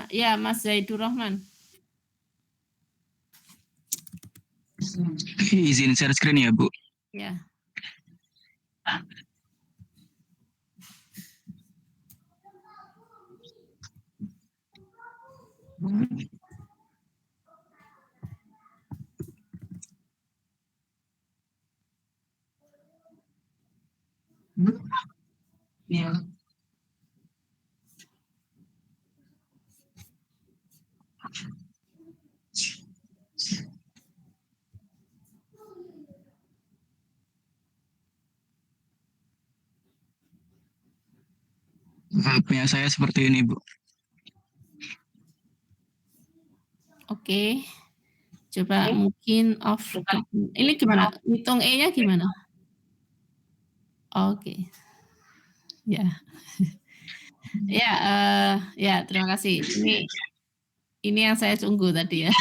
Speaker 1: Ya Mas Zaidur Rahman.
Speaker 4: Izin share screen ya Bu.
Speaker 1: Ya.
Speaker 4: Ya. Punya saya seperti ini Bu.
Speaker 1: Oke. Coba mungkin off. Ini gimana? Hitung E-nya gimana? Oke. Ya. Ya, terima kasih. Ini yang saya tunggu tadi ya.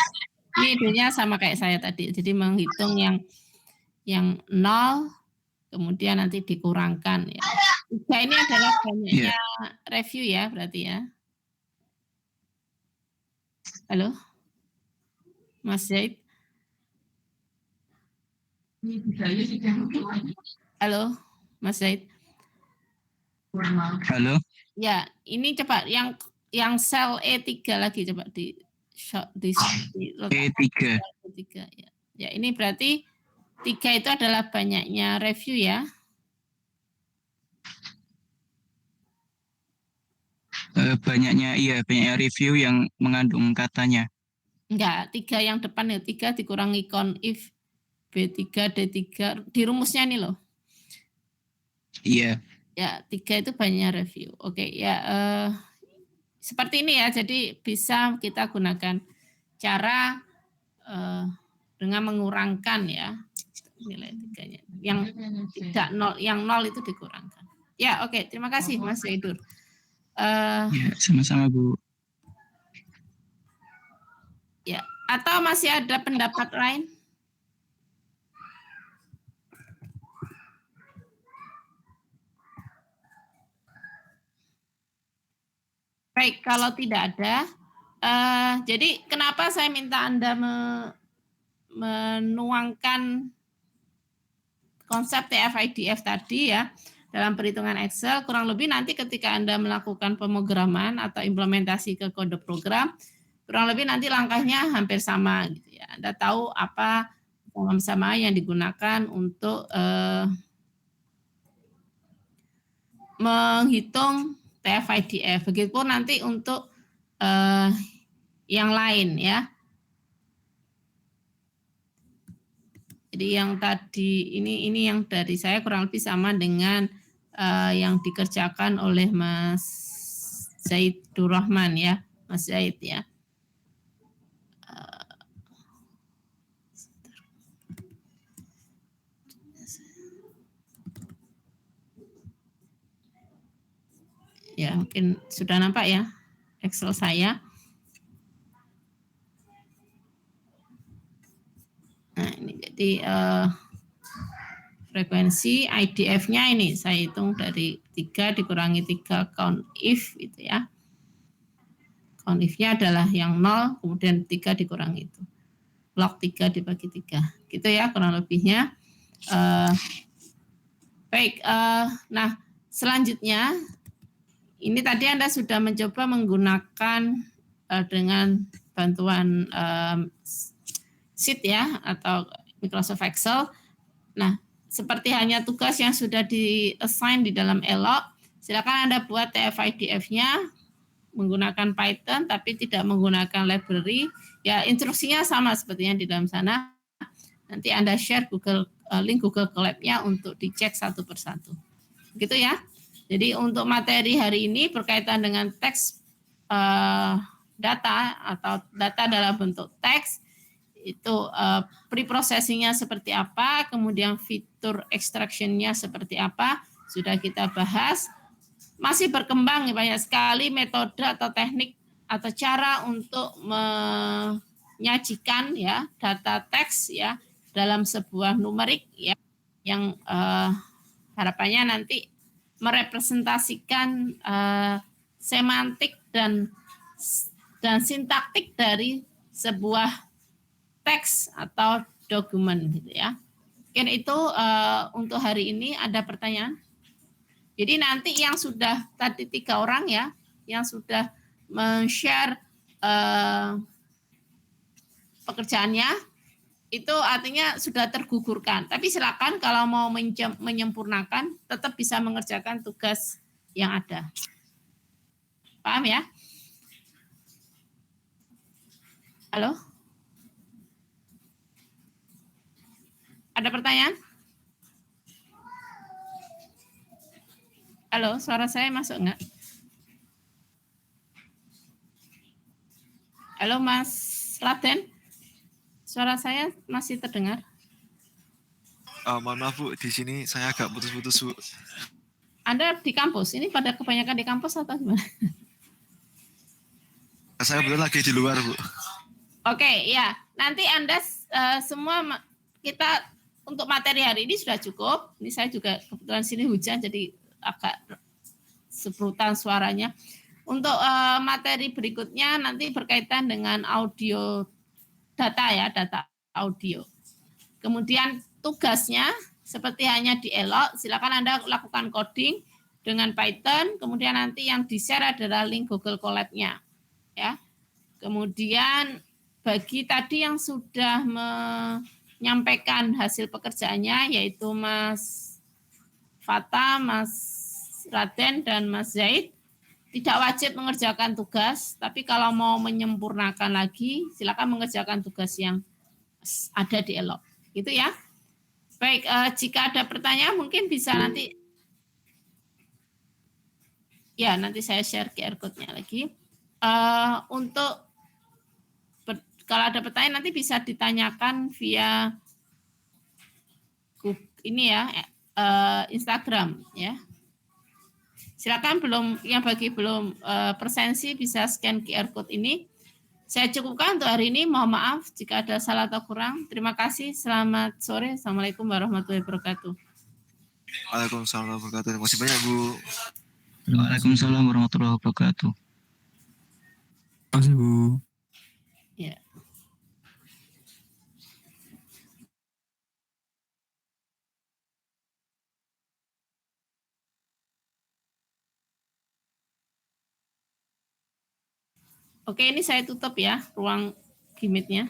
Speaker 1: Ini idenya sama kayak saya tadi. Jadi menghitung yang 0 kemudian nanti dikurangkan ya. 3 ini adalah banyaknya review ya berarti ya. Halo? Mas Zaid? Halo, Mas Zaid?
Speaker 4: Halo.
Speaker 1: Ya, ini coba yang sel E3 lagi coba di
Speaker 4: E3.
Speaker 1: ya. Ya, ini berarti 3 itu adalah banyaknya review ya.
Speaker 4: Banyaknya review yang mengandung katanya.
Speaker 1: Enggak, 3 yang depan ya, 3 dikurangi count if B3 D3 di rumusnya ini loh.
Speaker 4: Iya.
Speaker 1: Ya, 3 itu banyak review. Oke, ya seperti ini ya. Jadi bisa kita gunakan cara dengan mengurangkan ya nilai 3-nya. Yang tidak 0, yang 0 itu dikurangkan. Ya, oke, terima kasih Mas Zaidur.
Speaker 4: Ya, sama-sama Bu.
Speaker 1: Ya, atau masih ada pendapat lain? Baik, kalau tidak ada, jadi kenapa saya minta Anda menuangkan konsep TF-IDF tadi ya dalam perhitungan Excel, kurang lebih nanti ketika Anda melakukan pemrograman atau implementasi ke kode program, kurang lebih nanti langkahnya hampir sama gitu ya. Anda tahu apa sama yang digunakan untuk menghitung TF-IDF. Begitupun nanti untuk yang lain ya. Jadi yang tadi ini yang dari saya kurang lebih sama dengan yang dikerjakan oleh Mas Zaidur Rahman ya, Mas Zaid ya. Ya, mungkin sudah nampak ya Excel saya. Nah, ini jadi frekuensi IDF-nya ini saya hitung dari 3 dikurangi 3 count if gitu ya. Count if-nya adalah yang 0, kemudian 3 dikurangi itu. Log 3 dibagi 3. Gitu ya kurang lebihnya. Baik, nah selanjutnya ini tadi Anda sudah mencoba menggunakan dengan bantuan sheet ya atau Microsoft Excel. Nah, seperti hanya tugas yang sudah di-assign di dalam ELOC, silakan Anda buat TF-IDF-nya menggunakan Python tapi tidak menggunakan library. Ya, instruksinya sama seperti yang di dalam sana. Nanti Anda share link Google Colab-nya untuk dicek satu persatu. Gitu ya. Jadi untuk materi hari ini berkaitan dengan teks data atau data dalam bentuk teks, itu pre-processing-nya seperti apa, kemudian fitur extraction-nya seperti apa, sudah kita bahas. Masih berkembang banyak sekali metode atau teknik atau cara untuk menyajikan ya data teks ya dalam sebuah numerik ya yang harapannya nanti merepresentasikan semantik dan sintaktik dari sebuah teks atau dokumen gitu ya. Mungkin itu untuk hari ini. Ada pertanyaan? Jadi nanti yang sudah tadi 3 orang ya, yang sudah men-share pekerjaannya, itu artinya sudah tergugurkan. Tapi silakan kalau mau menyempurnakan, tetap bisa mengerjakan tugas yang ada. Paham ya? Halo? Ada pertanyaan? Halo, suara saya masuk enggak? Halo Mas Raden, suara saya masih terdengar?
Speaker 2: Mohon maaf Bu, di sini saya agak putus-putus Bu.
Speaker 1: Anda di kampus? Ini pada kebanyakan di kampus atau gimana?
Speaker 2: Saya betul lagi di luar Bu.
Speaker 1: Oke, ya. Nanti Anda semua kita untuk materi hari ini sudah cukup. Ini saya juga kebetulan sini hujan jadi agak sebrutan suaranya. Untuk materi berikutnya nanti berkaitan dengan audio data ya, data audio. Kemudian tugasnya seperti hanya di ELOC, silakan Anda lakukan coding dengan Python, kemudian nanti yang di-share adalah link Google Colab-nya. Ya. Kemudian bagi tadi yang sudah menyampaikan hasil pekerjaannya, yaitu Mas Fata, Mas Raden, dan Mas Zaid, tidak wajib mengerjakan tugas, tapi kalau mau menyempurnakan lagi, silakan mengerjakan tugas yang ada di ELOC. Gitu ya. Baik, jika ada pertanyaan mungkin bisa nanti, ya nanti saya share QR code-nya lagi. Untuk kalau ada pertanyaan nanti bisa ditanyakan via ini ya, Instagram ya. Silakan bagi belum presensi bisa scan QR code ini. Saya cukupkan untuk hari ini. Mohon maaf jika ada salah atau kurang. Terima kasih. Selamat sore. Assalamualaikum warahmatullahi wabarakatuh.
Speaker 2: Waalaikumsalam warahmatullahi wabarakatuh. Terima kasih banyak Bu.
Speaker 4: Waalaikumsalam warahmatullahi wabarakatuh.
Speaker 3: Terima kasih Bu.
Speaker 1: Ya. Oke, ini saya tutup ya ruang Gmeet-nya.